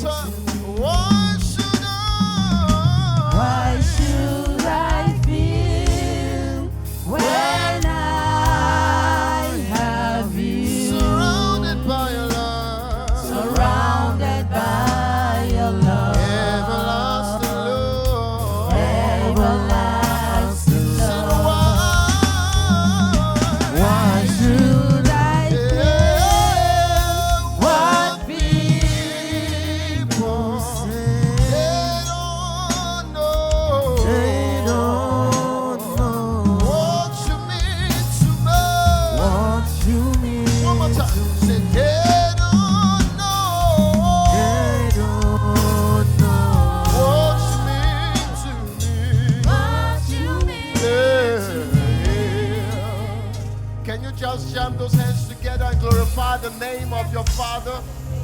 time. Why should I feel when I have you? surrounded by your love, Surrounded by your love, everlasting love, everlasting Said, love. why Should I what people they don't know what you mean to me. what you mean? One more time. Say they don't know what you mean to me. What you mean? Yeah. Can you just jam those hands together and glorify the name of your Father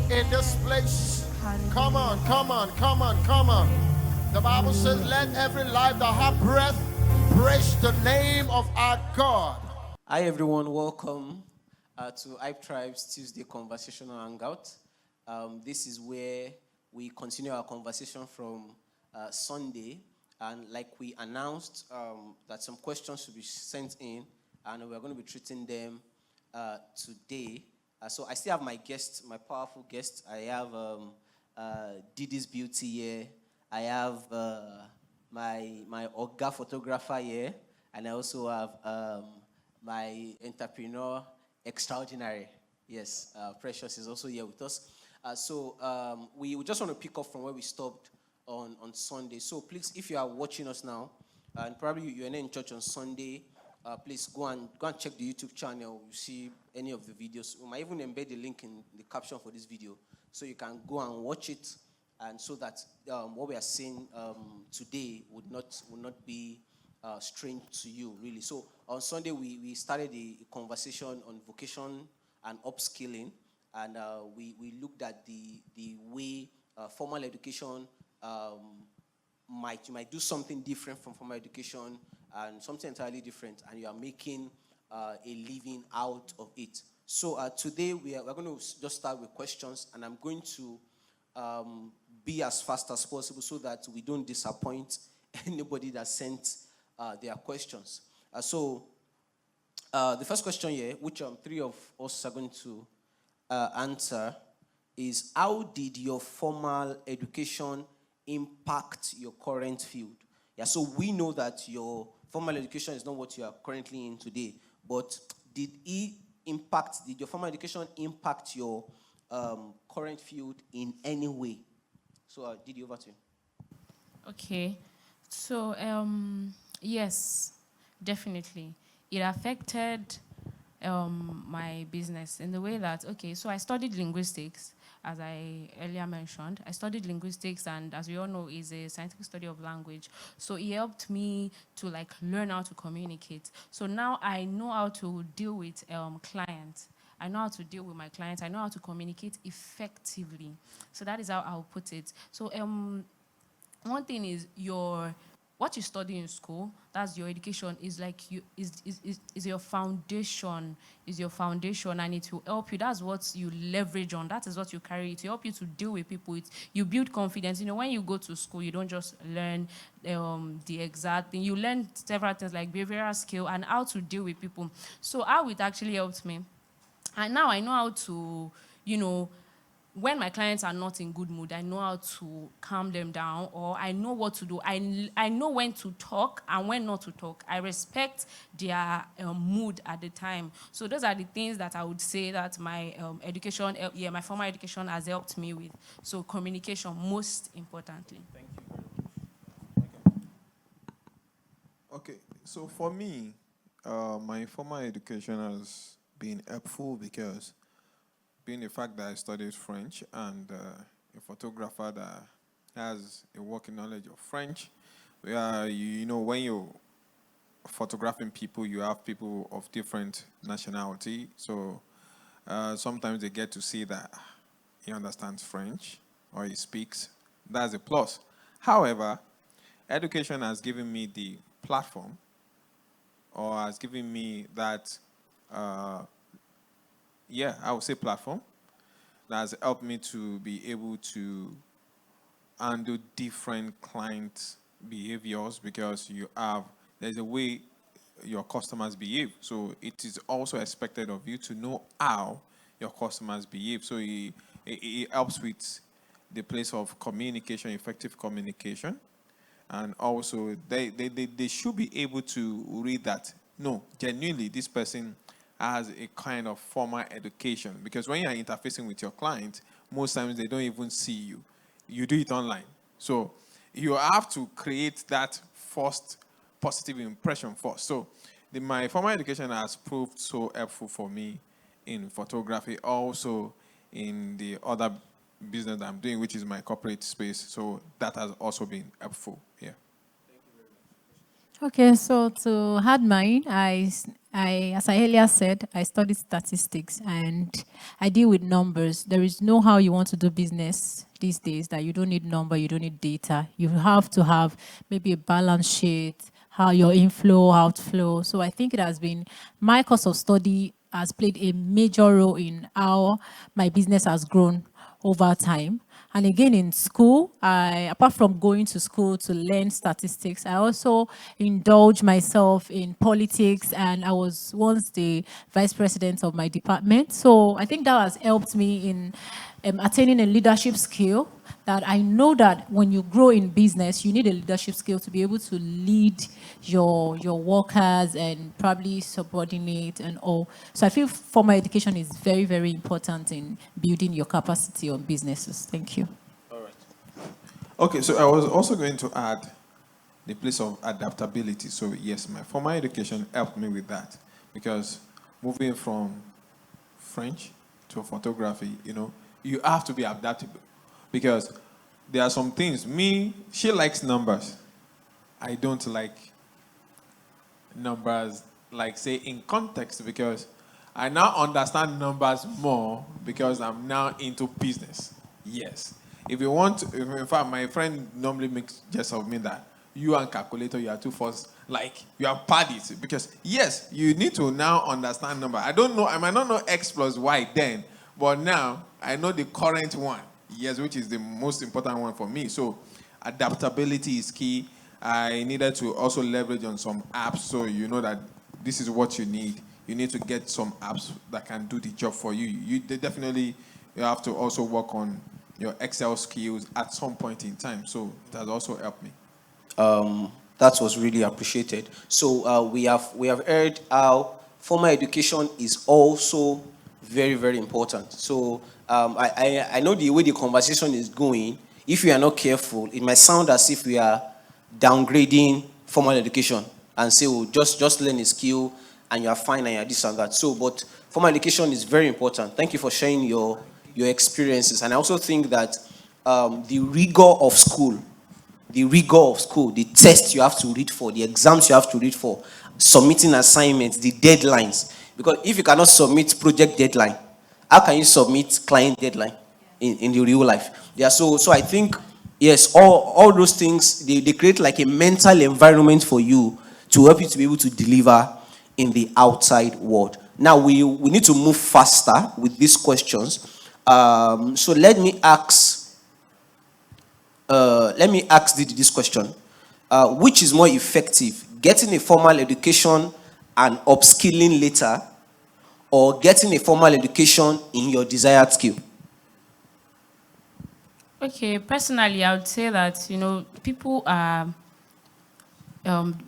in this place? Come on, come on, come on, come on. The Bible says, let every life that have breath praise the name of our God. Hi everyone, welcome to Hype Tribe's Tuesday Conversational Hangout. This is where we continue our conversation from Sunday, and like we announced that some questions should be sent in, and we're going to be treating them today. So I still have my guest, my powerful guest. I have Didi's Beauty here. I have my Oga photographer here, and I also have my entrepreneur extraordinary. Yes, Precious is also here with us. We just want to pick up from where we stopped on Sunday. So please, if you are watching us now, and probably you're not in church on Sunday, please go and check the YouTube channel. You see any of the videos. We might even embed the link in the caption for this video, so you can go and watch it, and so that what we are saying today would not be strange to you, really. So on Sunday we started a conversation on vocation and upskilling, and we looked at the way formal education you might do something different from formal education, and something entirely different, and you are making a living out of it. So today we're going to just start with questions, and I'm going to be as fast as possible so that we don't disappoint anybody that sent their questions. The first question here, which three of us are going to answer, is how did your formal education impact your current field? Yeah, so we know that your formal education is not what you are currently in today, but did your formal education impact your current field in any way? So Didi, over to you. Okay, so yes, definitely. It affected my business in the way that, okay, so I studied linguistics, as I earlier mentioned. I studied linguistics, and as we all know, is a scientific study of language. So it helped me to learn how to communicate. So now I know how to deal with clients. I know how to deal with my clients. I know how to communicate effectively. So that is how I'll put it. So one thing is what you study in school, that's your education, is your foundation, and it will help you. That's what you leverage on. That is what you carry. It will help you to deal with people. You build confidence. When you go to school, you don't just learn the exact thing. You learn several things like behavioral skill and how to deal with people. So how it actually helped me. And now I know how to, when my clients are not in good mood, I know how to calm them down, or I know what to do. I know when to talk and when not to talk. I respect their mood at the time. So those are the things that I would say that my education, my formal education has helped me with. So communication, most importantly. Thank you. Okay, so for me, my formal education has been helpful because being the fact that I studied French and a photographer that has a working knowledge of French, where when you're photographing people, you have people of different nationality. So sometimes they get to see that he understands French or he speaks. That's a plus. However, education has given me the platform, or has given me that I would say platform, that has helped me to be able to handle different client behaviors because there's a way your customers behave. So it is also expected of you to know how your customers behave. So it helps with the place of communication, effective communication. And also, they should be able to read that, no, genuinely, this person has a kind of formal education. Because when you're interfacing with your client, most times they don't even see you. You do it online. So you have to create that first positive impression first. So my formal education has proved so helpful for me in photography, also in the other business I'm doing, which is my corporate space. So that has also been helpful. Yeah. Okay, so to add mine, as I earlier said, I studied statistics and I deal with numbers. There is no how you want to do business these days that you don't need number, you don't need data. You have to have maybe a balance sheet, how your inflow, outflow. So I think it has been, my course of study has played a major role in how my business has grown over time. And again, in school, apart from going to school to learn statistics, I also indulge myself in politics, and I was once the vice president of my department. So I think that has helped me in attaining a leadership skill, that I know that when you grow in business, you need a leadership skill to be able to lead your workers and probably subordinate and all. So I feel formal education is very, very important in building your capacity on businesses. Thank you. All right. Okay, so I was also going to add the place of adaptability. So yes, my formal education helped me with that, because moving from French to photography, you have to be adaptable, because there are some things. She likes numbers. I don't like numbers, like say in context, because I now understand numbers more because I'm now into business. Yes. If you want, in fact, my friend normally makes jest of me that you and calculator, you are two force, like you are parties. Because yes, you need to now understand number. I don't know, I might not know X plus Y then, but now I know the current one. Yes, which is the most important one for me. So adaptability is key. I needed to also leverage on some apps, so you know that this is what you need. You need to get some apps that can do the job for you. You have to also work on your Excel skills at some point in time. So it has also helped me. That was really appreciated. So we have heard how formal education is also very, very important. So I know the way the conversation is going. If we are not careful, it might sound as if we are downgrading formal education and say, "Oh, just learn a skill and you are fine and you are this and that." So, but formal education is very important. Thank you for sharing your experiences. And I also think that the rigor of school, the tests you have to read for, the exams you have to read for, submitting assignments, the deadlines. Because if you cannot submit project deadline, how can you submit client deadline in the real life? Yeah, so I think, yes, all those things, they create like a mental environment for you to help you to be able to deliver in the outside world. Now, we need to move faster with these questions. So let me ask this question. Which is more effective, getting a formal education and upskilling later, or getting a formal education in your desired skill? Okay, personally, I would say that, people are,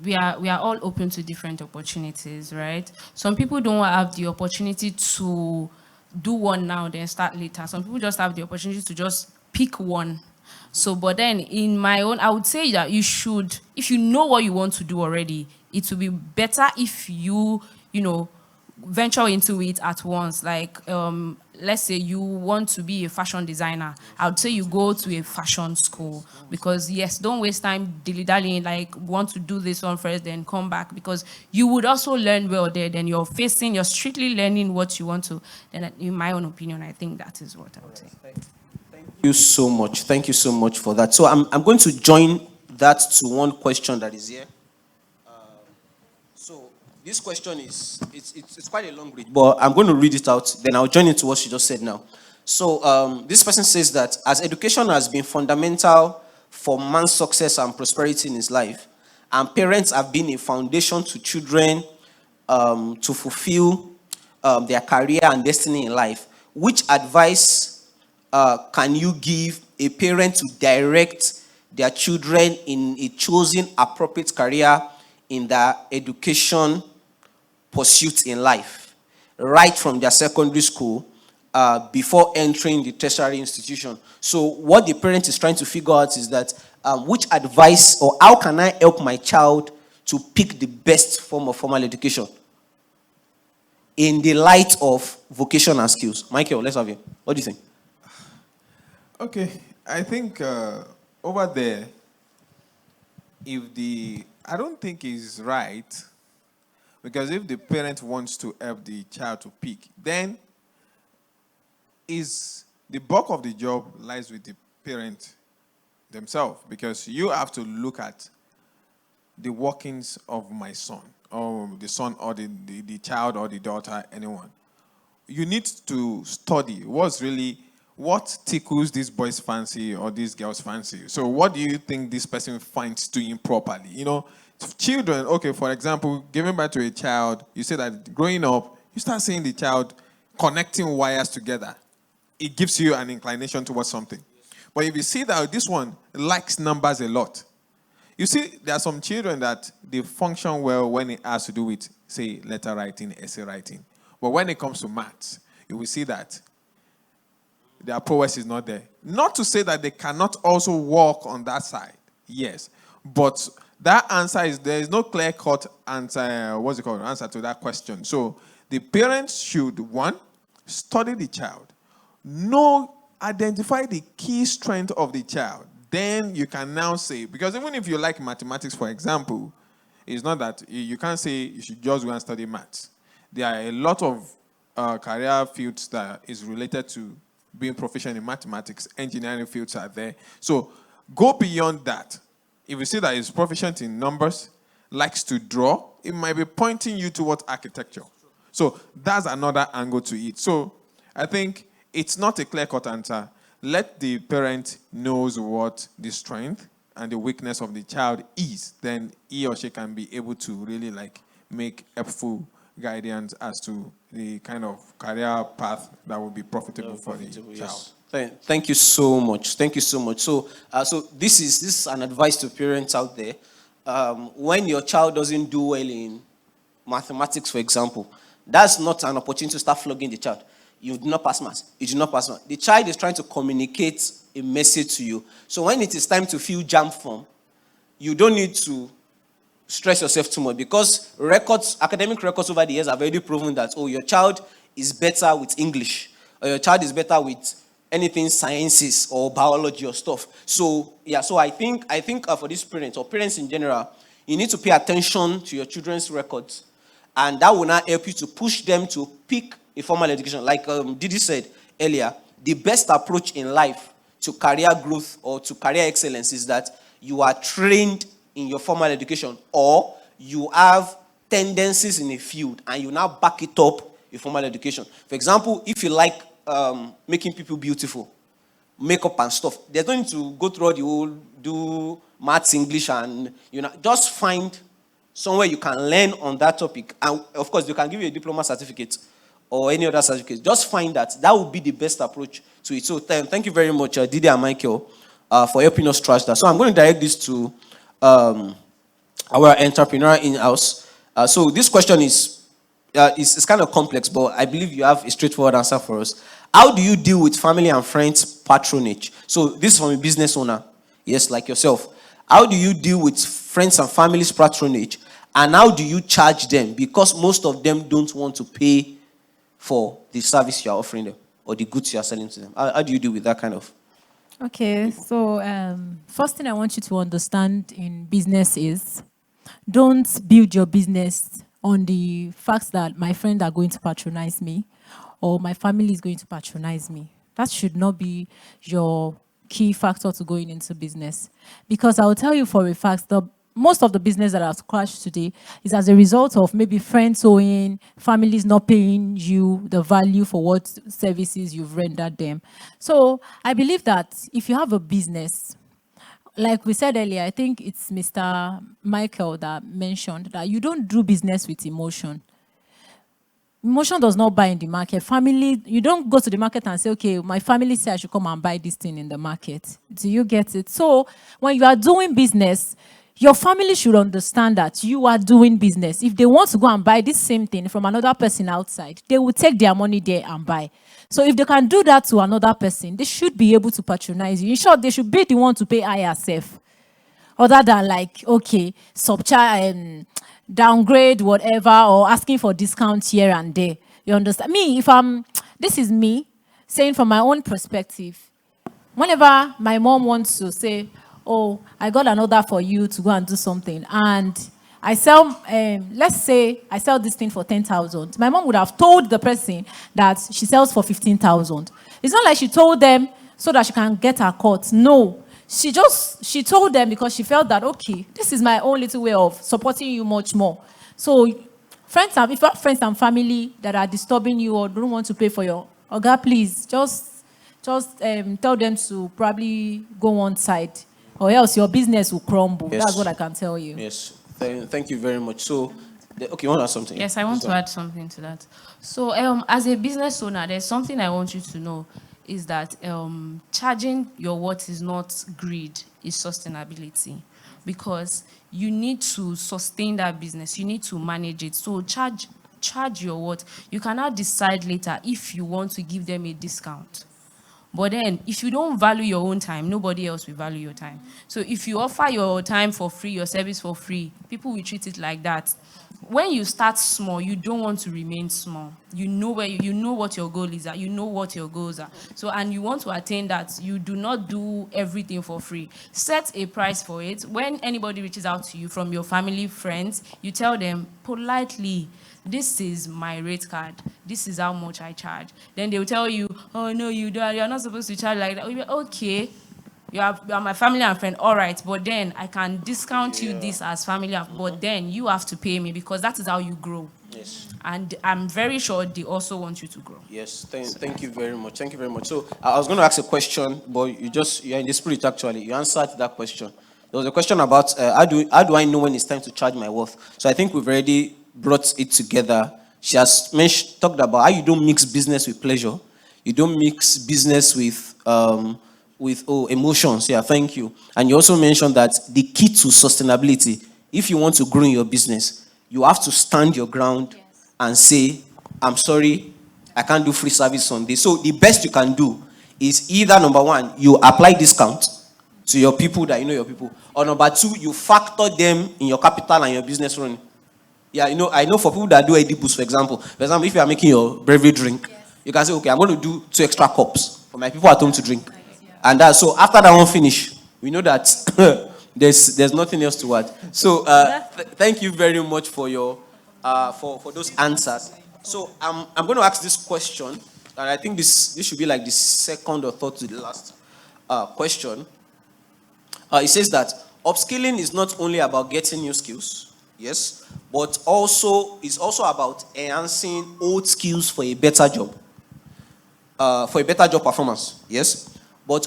we are all open to different opportunities, right? Some people don't have the opportunity to do one now, then start later. Some people just have the opportunity to just pick one. So, but then in my own, I would say that you should, if you know what you want to do already, it would be better if you venture into it at once. Like, let's say you want to be a fashion designer. I would say you go to a fashion school, because yes, don't waste time dilly-dallying, like want to do this one first, then come back, because you would also learn well there. Then you're strictly learning what you want to. Then in my own opinion, I think that is what I would say. Thank you so much. Thank you so much for that. So I'm going to join that to one question that is here. So this question is, it's quite a long read, but I'm going to read it out. Then I'll join into what she just said now. So this person says that as education has been fundamental for man's success and prosperity in his life, and parents have been a foundation to children to fulfill their career and destiny in life, which advice can you give a parent to direct their children in a chosen appropriate career in their education pursuit in life, right from their secondary school before entering the tertiary institution? So what the parent is trying to figure out is that which advice, or how can I help my child to pick the best form of formal education in the light of vocation and skills? Michael, let's have you. What do you think? Okay, I think over there, I don't think it's right, because if the parent wants to help the child to pick, then the bulk of the job lies with the parent themselves, because you have to look at the workings of my son, or the son, or the child, or the daughter, anyone. You need to study what tickles this boy's fancy or this girl's fancy. So what do you think this person finds doing properly? You know, children, okay, for example, giving birth to a child, you say that growing up, you start seeing the child connecting wires together. It gives you an inclination towards something. But if you see that this one likes numbers a lot, you see, there are some children that they function well when it has to do with, say, letter writing, essay writing. But when it comes to maths, you will see that their prowess is not there. Not to say that they cannot also work on that side. Yes. But that answer is, there is no clear-cut answer, answer to that question. So the parents should, one, study the child. Identify the key strength of the child. Then you can now say, because even if you like mathematics, for example, it's not that you can't say you should just go and study maths. There are a lot of career fields that is related to being proficient in mathematics. Engineering fields are there. So go beyond that. If you see that he's proficient in numbers, likes to draw, it might be pointing you towards architecture. So that's another angle to it. So I think it's not a clear-cut answer. Let the parent knows what the strength and the weakness of the child is. Then he or she can be able to really make helpful guidance as to the kind of career path that will be profitable for the child. Thank you so much. Thank you so much. So, this is an advice to parents out there. When your child doesn't do well in mathematics, for example, that's not an opportunity to start flogging the child. You did not pass maths. You did not pass maths. The child is trying to communicate a message to you. So when it is time to fill JAMB form, you don't need to stress yourself too much, because academic records over the years have already proven that, your child is better with English, or your child is better with anything sciences or biology or stuff. So I think for these parents or parents in general, you need to pay attention to your children's records, and that will not help you to push them to pick a formal education. Like Didi said earlier, the best approach in life to career growth or to career excellence is that you are trained in your formal education, or you have tendencies in a field and you now back it up with formal education. For example, if you like making people beautiful, makeup and stuff, there's no need to go through the whole do maths, English, and just find somewhere you can learn on that topic. And of course, you can give you a diploma certificate or any other certificate. Just find that would be the best approach to it. So thank you very much, Didi and Michael, for helping us trash that. So I'm going to direct this to our entrepreneur in-house. So this question is kind of complex, but I believe you have a straightforward answer for us. How do you deal with family and friends patronage? So this is from a business owner, yes, like yourself. How do you deal with friends and family's patronage, and how do you charge them? Because most of them don't want to pay for the service you are offering them or the goods you are selling to them. How do you deal with that kind of? Okay, so first thing I want you to understand in business is, don't build your business on the fact that my friends are going to patronize me or my family is going to patronize me. That should not be your key factor to going into business. Because I will tell you for a fact, the most of the business that has crashed today is as a result of maybe friends owing, families not paying you the value for what services you've rendered them. So I believe that if you have a business, like we said earlier, I think it's Mr. Michael that mentioned that you don't do business with emotion. Emotion does not buy in the market. Family, you don't go to the market and say, okay, my family said I should come and buy this thing in the market. Do you get it? So when you are doing business, your family should understand that you are doing business. If they want to go and buy this same thing from another person outside, they will take their money there and buy. So if they can do that to another person, they should be able to patronize you. In short, they should be the one to pay higher self. Other than like, okay, downgrade whatever or asking for discounts here and there. You understand? Me, this is me saying from my own perspective. Whenever my mom wants to say, oh, I got an order for you to go and do something, and I sell, let's say I sell this thing for 10,000. My mom would have told the person that she sells for 15,000. It's not like she told them so that she can get her cut. No. She told them because she felt that, okay, this is my own little way of supporting you much more. So if you have friends and family that are disturbing you or don't want to pay for your Oga, please just tell them to probably go one side, or else your business will crumble. Yes. That's what I can tell you. Yes. Thank you very much. So, okay, you want to add something? Yes, I want to add something to that. So, as a business owner, there's something I want you to know is that charging your worth is not greed, it's sustainability. Because you need to sustain that business, you need to manage it. So charge your worth. You cannot decide later if you want to give them a discount. But then, if you don't value your own time, nobody else will value your time. So if you offer your time for free, your service for free, people will treat it like that. When you start small, you don't want to remain small. You know you know what your goal is, you know what your goals are. So, and you want to attain that, you do not do everything for free. Set a price for it. When anybody reaches out to you from your family, friends, you tell them politely, this is my rate card. This is how much I charge. Then they will tell you, oh no, you're not supposed to charge like that. Okay. You are my family and friend, all right, but then I can discount you this as family, but then you have to pay me because that is how you grow. Yes. And I'm very sure they also want you to grow. Yes, thank you very much. Thank you very much. So I was going to ask a question, but you're in the spirit actually. You answered that question. There was a question about how do I know when it's time to charge my worth? So I think we've already brought it together. She has talked about how you don't mix business with pleasure. You don't mix business with emotions. Yeah, thank you. And you also mentioned that the key to sustainability, if you want to grow in your business, you have to stand your ground and say, I'm sorry, I can't do free service on this. So the best you can do is either, number one, you apply discount to your people that you know your people, or number two, you factor them in your capital and your business running. Yeah, I know for people that do Edibus, for example, if you are making your beverage drink, you can say, okay, I'm going to do 2 extra cups for my people at home to drink. And so after that one finish, we know that there's nothing else to add. So thank you very much for your for those answers. So I'm going to ask this question, and I think this should be like the second or third to the last question. It says that upskilling is not only about getting new skills, yes, but it's also about enhancing old skills for a better job, for a better job performance, yes. But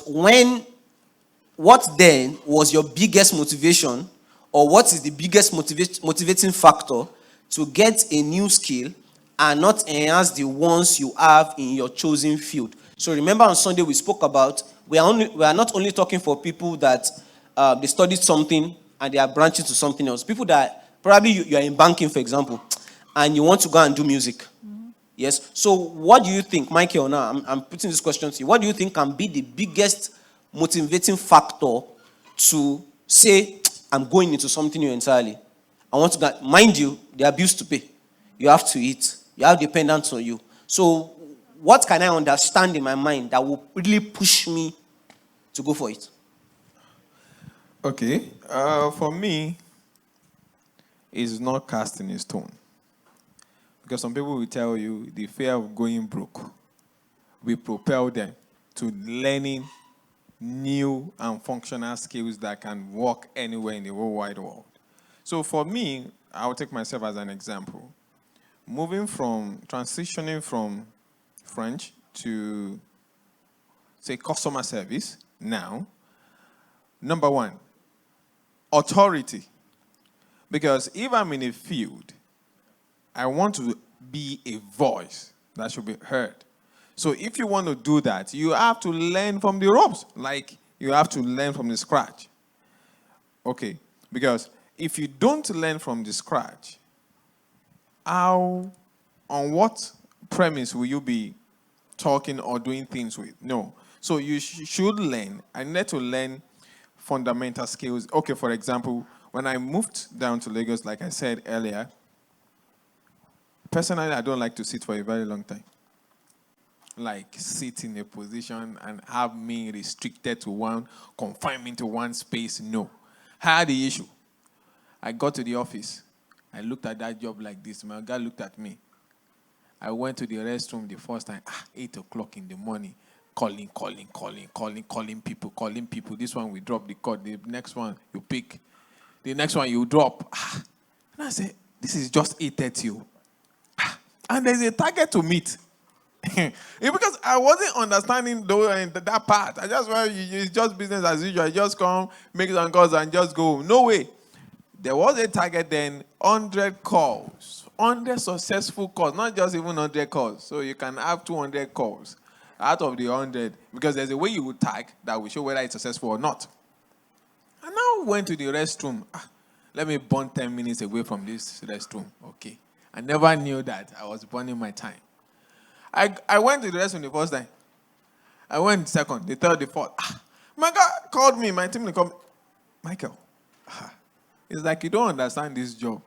what then was your biggest motivation, or what is the biggest motivating factor to get a new skill and not enhance the ones you have in your chosen field? So remember on Sunday we spoke about we are not only talking for people that they studied something and they are branching to something else. People that probably you are in banking, for example, and you want to go and do music. Mm-hmm. Yes. So what do you think, Michael? Now I'm putting this question to you. What do you think can be the biggest motivating factor to say, I'm going into something new entirely? I want to go. Mind you, there are bills to pay. You have to eat. You have dependents on you. So what can I understand in my mind that will really push me to go for it? Okay. For me, it's not cast in stone. Because some people will tell you the fear of going broke will propel them to learning new and functional skills that can work anywhere in the whole wide world. So for me, I'll take myself as an example. Transitioning from French to, say, customer service now, number one, authority. Because if I'm in a field, I want to be a voice that should be heard. So if you want to do that, you have to learn from the ropes. Like, you have to learn from the scratch. Okay, because if you don't learn from the scratch, on what premise will you be talking or doing things with? No. So you should learn. I need to learn fundamental skills. Okay, for example, when I moved down to Lagos, like I said earlier, personally, I don't like to sit for a very long time. Like, sit in a position and have me restricted to one, confined me to one space. No. I had the issue. I got to the office. I looked at that job like this. My guy looked at me. I went to the restroom the first time, 8 o'clock in the morning, calling people. This one, we drop the call. The next one, you pick. The next one, you drop. And I said, this is just 8:30. And there's a target to meet. Because I wasn't understanding that part. I just went, it's just business as usual. I just come, make some calls, and just go. No way. There was a target then, 100 calls. 100 successful calls, not just even 100 calls. So you can have 200 calls out of the 100, because there's a way you would tag that will show whether it's successful or not. I now went to the restroom. Let me burn 10 minutes away from this restroom. Okay. I never knew that I was burning my time. I went to the restroom the first time. I went the second, the third, the fourth. My God called me, my team called me. Michael, it's like you don't understand this job.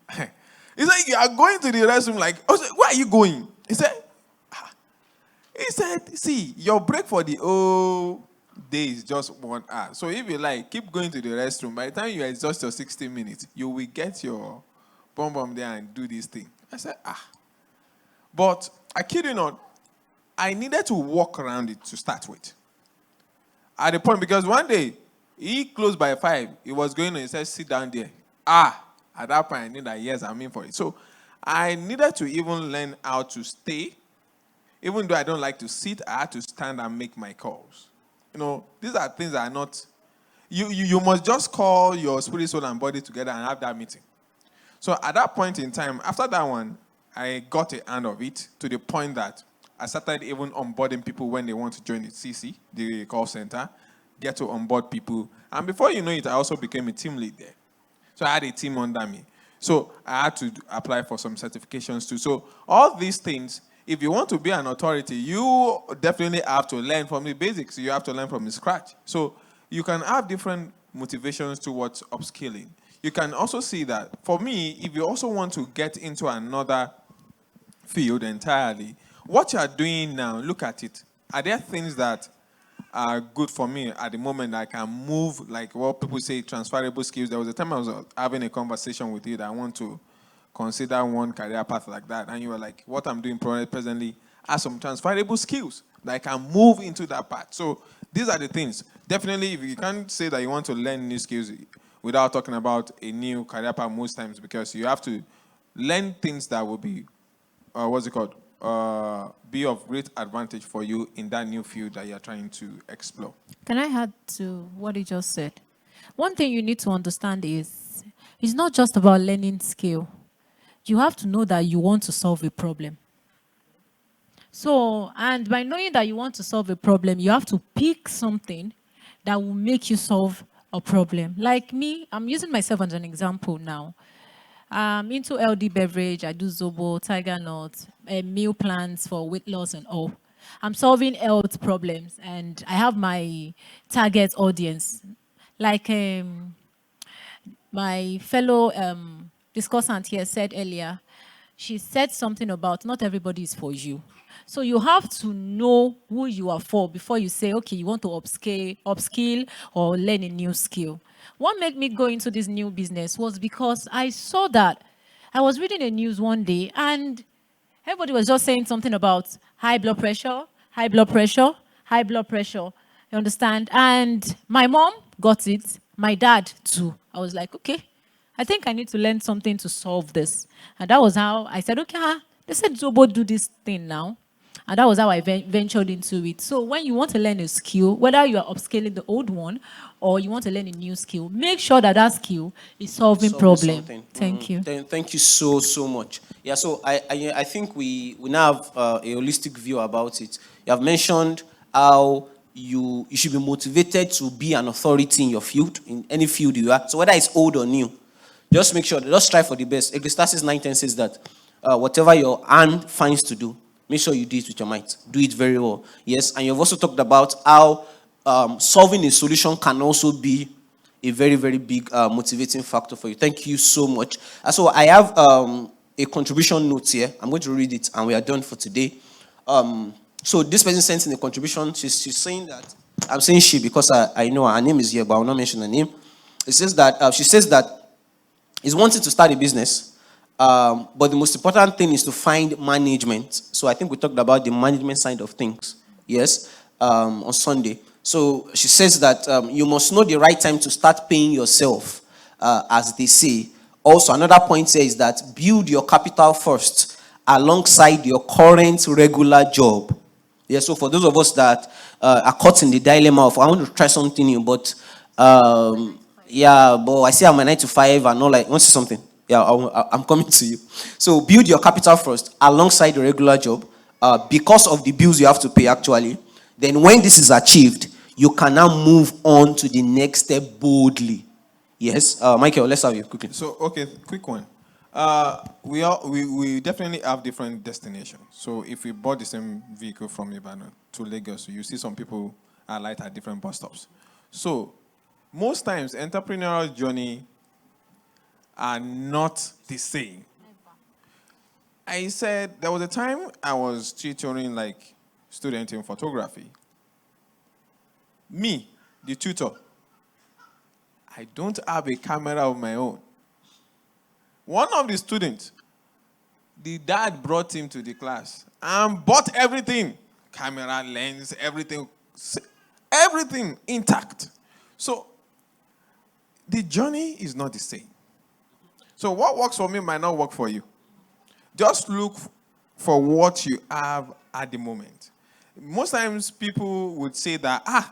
It's like you are going to the restroom like, where are you going? He said, see, your break for the whole day is just 1 hour. So if you like, keep going to the restroom. By the time you exhaust your 60 minutes, you will get your bum there and do this thing. I said, But I kid you not, I needed to walk around it to start with. At the point, because one day, he closed by 5. He was going and he said, sit down there. At that point, I knew that, yes, I'm in for it. So I needed to even learn how to stay. Even though I don't like to sit, I had to stand and make my calls. These are things that are not... You must just call your spirit, soul, and body together and have that meeting. So at that point in time, after that one, I got a hand of it to the point that I started even onboarding people when they want to join the CC, the call center, get to onboard people. And before you know it, I also became a team lead there. So I had a team under me. So I had to apply for some certifications too. So all these things, if you want to be an authority, you definitely have to learn from the basics. You have to learn from the scratch. So you can have different motivations towards upskilling. You can also see that, for me, if you also want to get into another field entirely, what you are doing now, look at it. Are there things that are good for me at the moment? I can move, like what people say, transferable skills. There was a time I was having a conversation with you that I want to consider one career path like that. And you were like, what I'm doing presently are some transferable skills that I can move into that path. So these are the things. Definitely, if you can't say that you want to learn new skills without talking about a new career path most times, because you have to learn things that will be, be of great advantage for you in that new field that you're trying to explore. Can I add to what he just said? One thing you need to understand is, it's not just about learning skill. You have to know that you want to solve a problem. So, and by knowing that you want to solve a problem, you have to pick something that will make you solve a problem. Like me, I'm using myself as an example now. I'm into LD beverage. I do Zobo, Tiger Nut, meal plans for weight loss and all. I'm solving health problems, and I have my target audience. Like my fellow discussant here said earlier, she said something about not everybody is for you. So you have to know who you are for before you say, okay, you want to upskill or learn a new skill. What made me go into this new business was because I saw that I was reading the news one day and everybody was just saying something about high blood pressure, high blood pressure, high blood pressure. You understand? And my mom got it, my dad too. I was like, okay, I think I need to learn something to solve this. And that was how I said, okay, they said Zobo do this thing now. And that was how I ventured into it. So when you want to learn a skill, whether you are upscaling the old one or you want to learn a new skill, make sure that that skill is solving problem. Something. Thank you. Thank you so much. Yeah, so I think we now have a holistic view about it. You have mentioned how you should be motivated to be an authority in your field, in any field you are. So whether it's old or new, just make sure, just strive for the best. Ecclesiastes 9:10 says that whatever your hand finds to do, make sure you do it with your might. Do it very well. Yes, and you've also talked about how solving a solution can also be a very, very big motivating factor for you. Thank you so much. So I have a contribution note here. I'm going to read it, and we are done for today. So this person sent in a contribution. She's saying that, I'm saying she because I know her name is here, but I will not mention her name. It says that she says that he's wanting to start a business, but the most important thing is to find management. So I think we talked about the management side of things, yes, on Sunday. So she says that you must know the right time to start paying yourself, as they say. Also, another point here is that build your capital first alongside your current regular job. Yeah, so for those of us that are caught in the dilemma of, I want to try something new, but yeah, but I see I'm a 9 to 5 and all, like, want to say something? Yeah, I'm coming to you. So build your capital first alongside your regular job, because of the bills you have to pay actually. Then when this is achieved, you can now move on to the next step boldly. Yes, Michael, let's have you quickly. So, okay, quick one. We definitely have different destinations. So if we bought the same vehicle from Ibadan to Lagos, you see some people alight at different bus stops. So most times, entrepreneurial journey are not the same. I said there was a time I was tutoring like students in photography. Me, the tutor, I don't have a camera of my own. One of the students, the dad brought him to the class and bought everything. Camera, lens, everything intact. So the journey is not the same. So what works for me might not work for you. Just look for what you have at the moment. Most times people would say that,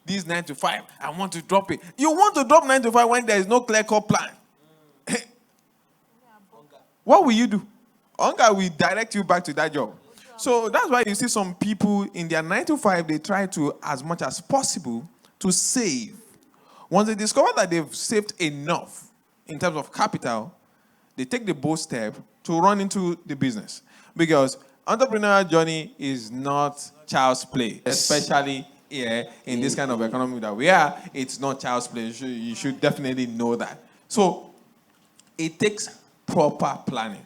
this 9 to 5, I want to drop it. You want to drop 9 to 5 when there is no clear-cut plan. What will you do? Hunger will direct you back to that job. So that's why you see some people in their 9 to 5, they try to, as much as possible, to save. Once they discover that they've saved enough in terms of capital, they take the bold step to run into the business. Because entrepreneurial journey is not child's play, especially here in this kind of economy that we are. It's not child's play. You should definitely know that. So it takes proper planning.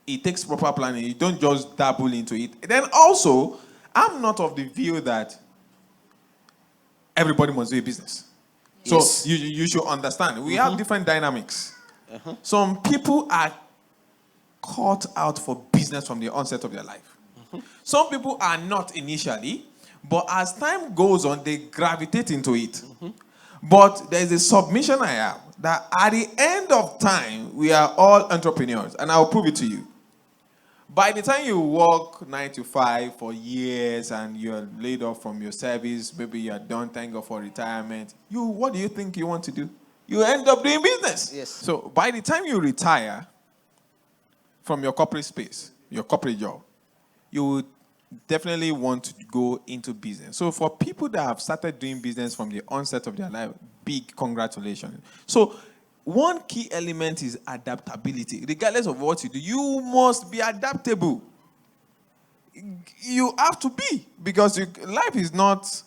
It takes proper planning. You don't just dabble into it. Then also, I'm not of the view that everybody must do a business. Yes. So you should understand. We have different dynamics. Some people are caught out for business from the onset of their life. Some people are not initially, but as time goes on, they gravitate into it. But there's a submission I have that at the end of time, we are all entrepreneurs, and I'll prove it to you. By the time you work 9 to 5 for years and you're laid off from your service, maybe you're done, thank God for retirement, what do you think you want to do? You end up doing business. Yes. So by the time you retire from your corporate space, your corporate job, you would definitely want to go into business. So for people that have started doing business from the onset of their life, big congratulations. So one key element is adaptability. Regardless of what you do, you must be adaptable. You have to be, because life is not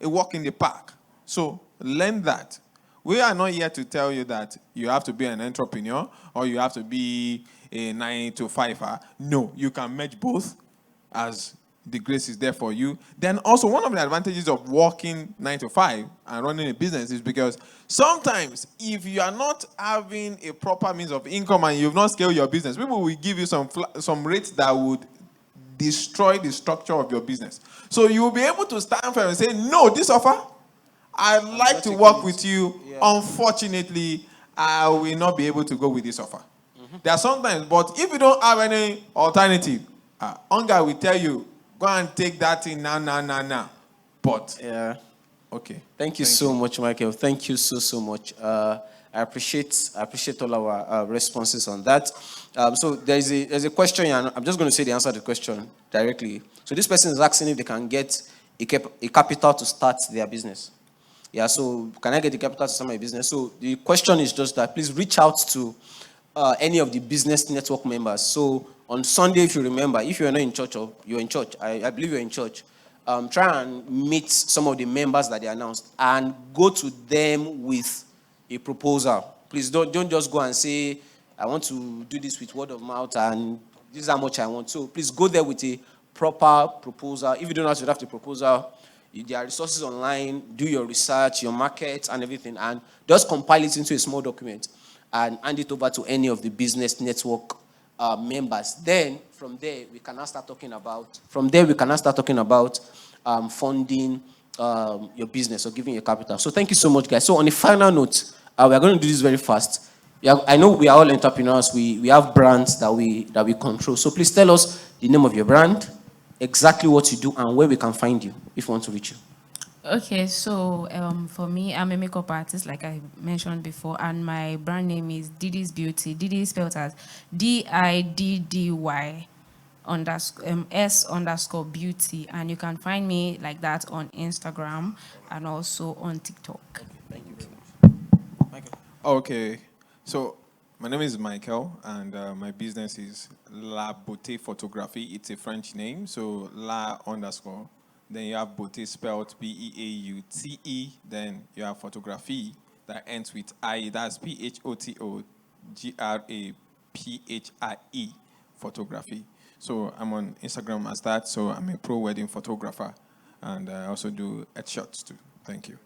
a walk in the park. So learn that. We are not here to tell you that you have to be an entrepreneur or you have to be a 9 to 5er. No, you can merge both as the grace is there for you. Then also one of the advantages of working 9 to 5 and running a business is because sometimes if you are not having a proper means of income and you've not scaled your business, people will give you some rates that would destroy the structure of your business. So you will be able to stand firm and say, no, this offer, I'd like to work with you. Yeah. Unfortunately, I will not be able to go with this offer. There are sometimes, but if you don't have any alternative, hunger will tell you, go and take that thing now. But, Yeah. okay. Thank you so much, Michael. Thank you so much. I appreciate all our responses on that. So there's a question here, and I'm just going to say the answer to the question directly. So this person is asking if they can get a capital to start their business. Yeah, so can I get the capital to start my business? So the question is just that please reach out to any of the business network members. So on Sunday, if you remember, if you're not in church or you're in church, I believe you're in church, try and meet some of the members that they announced and go to them with a proposal. Please don't just go and say, I want to do this with word of mouth and this is how much I want. So please go there with a proper proposal. If you don't know how to draft a proposal, there are resources online, do your research, your market and everything, and just compile it into a small document and hand it over to any of the business network members. Then from there we can now start talking about funding your business or giving you capital. So thank you so much, guys. So on a final note, we are going to do this very fast. I know we are all entrepreneurs. We have brands that we control. So please tell us the name of your brand, exactly what you do, and where we can find you if we want to reach you. Okay, so for me, I'm a makeup artist, like I mentioned before, and my brand name is Diddy's Beauty. Diddy is spelled as DIDDY _S_beauty, and you can find me like that on Instagram and also on TikTok. Okay, thank you very much. Michael. Okay. So, my name is Michael, and my business is La Beauté Photography. It's a French name, so La _. Then you have Beauté spelled BEAUTE. Then you have photography that ends with I. That's PHOTOGRAPHIE, photography. So I'm on Instagram as that. So I'm a pro wedding photographer, and I also do headshots too. Thank you.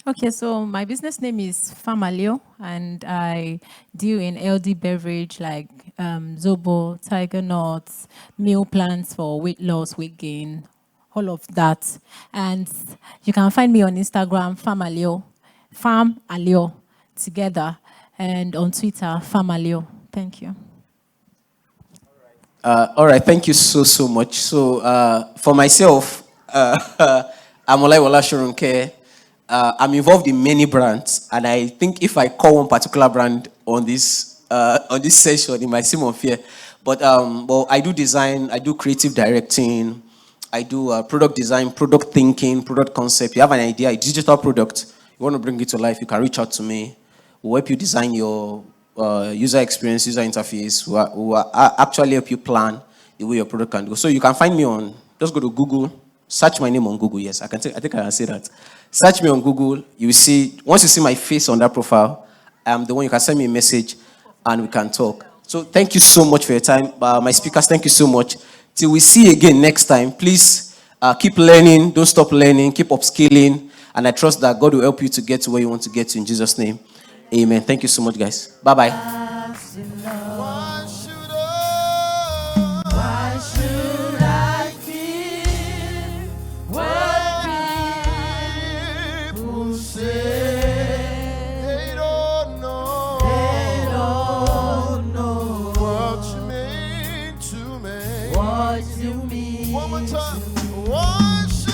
Okay, so my business name is Famalio, and I deal in LD beverage like Zobo, Tiger Nuts, meal plans for weight loss, weight gain, all of that. And you can find me on Instagram, Famalio, Famalio, together, and on Twitter, Famalio. Thank you. All right, thank you so much. So for myself, I'm Olayiwola Sorunke. I'm involved in many brands, and I think if I call one particular brand on this session, it might seem unfair. But I do design, I do creative directing, I do product design, product thinking, product concept. You have an idea, a digital product, you want to bring it to life, you can reach out to me. We'll help you design your user experience, user interface. We'll actually help you plan the way your product can go. So you can find me on, just go to Google, search my name on Google. Yes, I think I can say that. Search me on Google. You will see, once you see my face on that profile, I'm the one. You can send me a message and we can talk. So thank you so much for your time. My speakers, thank you so much. Till we see you again next time, please keep learning. Don't stop learning. Keep upskilling. And I trust that God will help you to get to where you want to get to in Jesus' name. Amen. Thank you so much, guys. Bye-bye. Why should I fear what people say? They don't know. They don't know What you mean to me. what you mean. One more time. Why should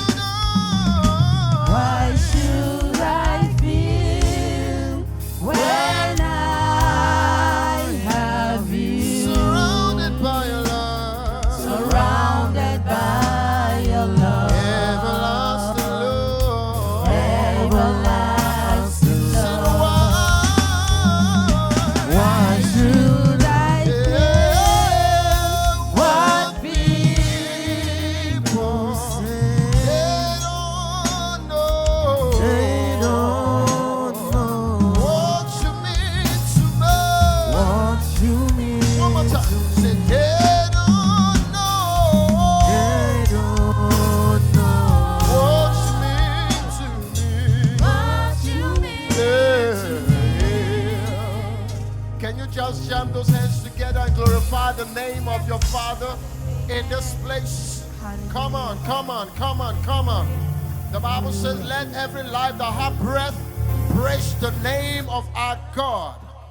Why should I feel when I have you surrounded by your love, surrounded by your love, everlasting love, everlasting Said, love? why? Why should I feel what people say? They don't know. They don't know What you mean to me. what you mean. One more time. Say, they don't know. They don't know What you mean to me. what you mean. Yeah. Can you just jam those hands together and glorify the name of your Father in this place? Come on, come on, come on, come on. The Bible says, let every life that have breath Praise the name of our God.